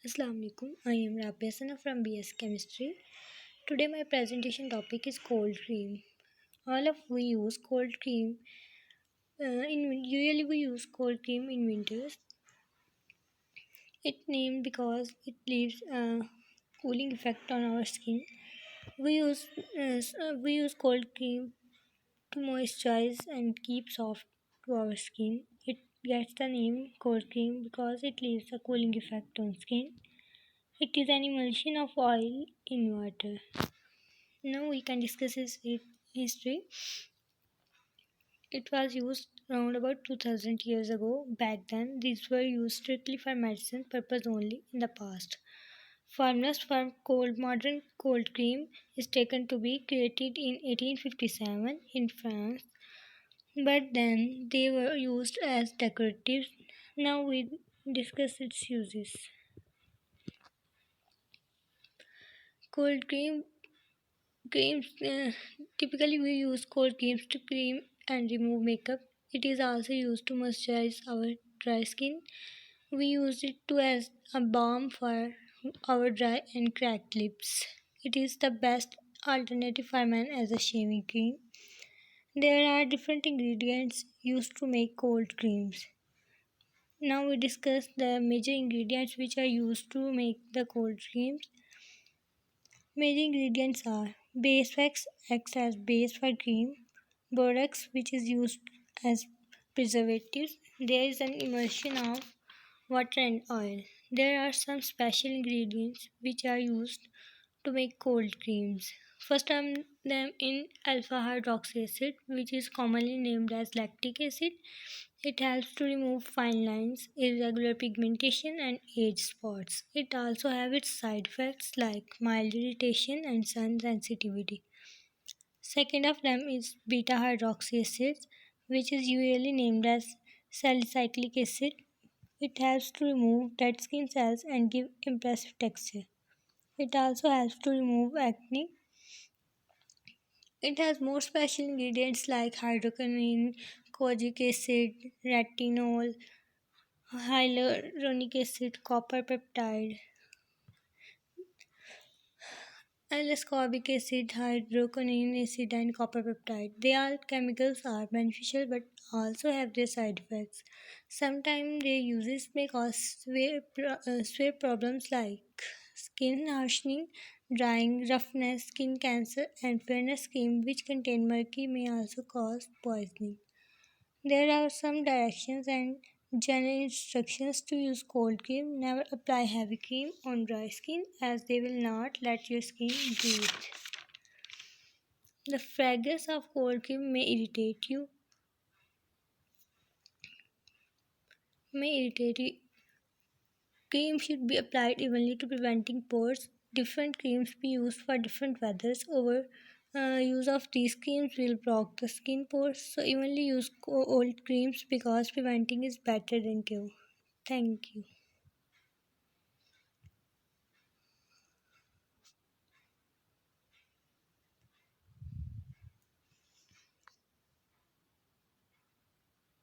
Assalamu alaikum. I am Rabia Sana from BS Chemistry. Today my presentation topic is cold cream. All of we use cold cream. Usually we use cold cream in winters. It's named because it leaves a cooling effect on our skin. We use cold cream to moisturize and keep soft to our skin. It gets the name cold cream because it leaves a cooling effect on skin. It is an emulsion of oil in water. Now we can discuss its history. It was used around about 2000 years ago. Back then, these were used strictly for medicine purpose only in the past. Formulas for modern cold cream is taken to be created in 1857 in France, but then they were used as decoratives. Now we discuss its uses. Cold creams. Typically, we use cold creams to cream and remove makeup. It is also used to moisturize our dry skin. We use it to as a balm for our dry and cracked lips. It is the best alternative for men as a shaving cream. There are different ingredients used to make cold creams. Now we discuss the major ingredients which are used to make the cold creams. Major ingredients are beeswax acts as base for cream, borax which is used as preservatives. There is an emulsion of water and oil. There are some special ingredients which are used to make cold creams. First of them in alpha hydroxy acid, which is commonly named as lactic acid. It helps to remove fine lines, irregular pigmentation, and age spots. It also has its side effects like mild irritation and sun sensitivity. Second of them is beta hydroxy acid, which is usually named as salicylic acid. It helps to remove dead skin cells and give impressive texture. It also helps to remove acne. It has more special ingredients like hydroquinone, kojic acid, retinol, hyaluronic acid, copper peptide, L-ascorbic acid, hydroquinone acid, and copper peptide. They all chemicals are beneficial but also have their side effects. Sometimes their uses may cause severe problems like skin hardening, drying, roughness, skin cancer, and fairness cream which contain mercury may also cause poisoning. There are some directions and general instructions to use cold cream. Never apply heavy cream on dry skin as they will not let your skin breathe. The fragrance of cold cream may irritate you. May irritate you. Cream should be applied evenly to preventing pores. Different creams be used for different weathers. Over use of these creams will block the skin pores. So evenly use cold creams because preventing is better than cure. Thank you.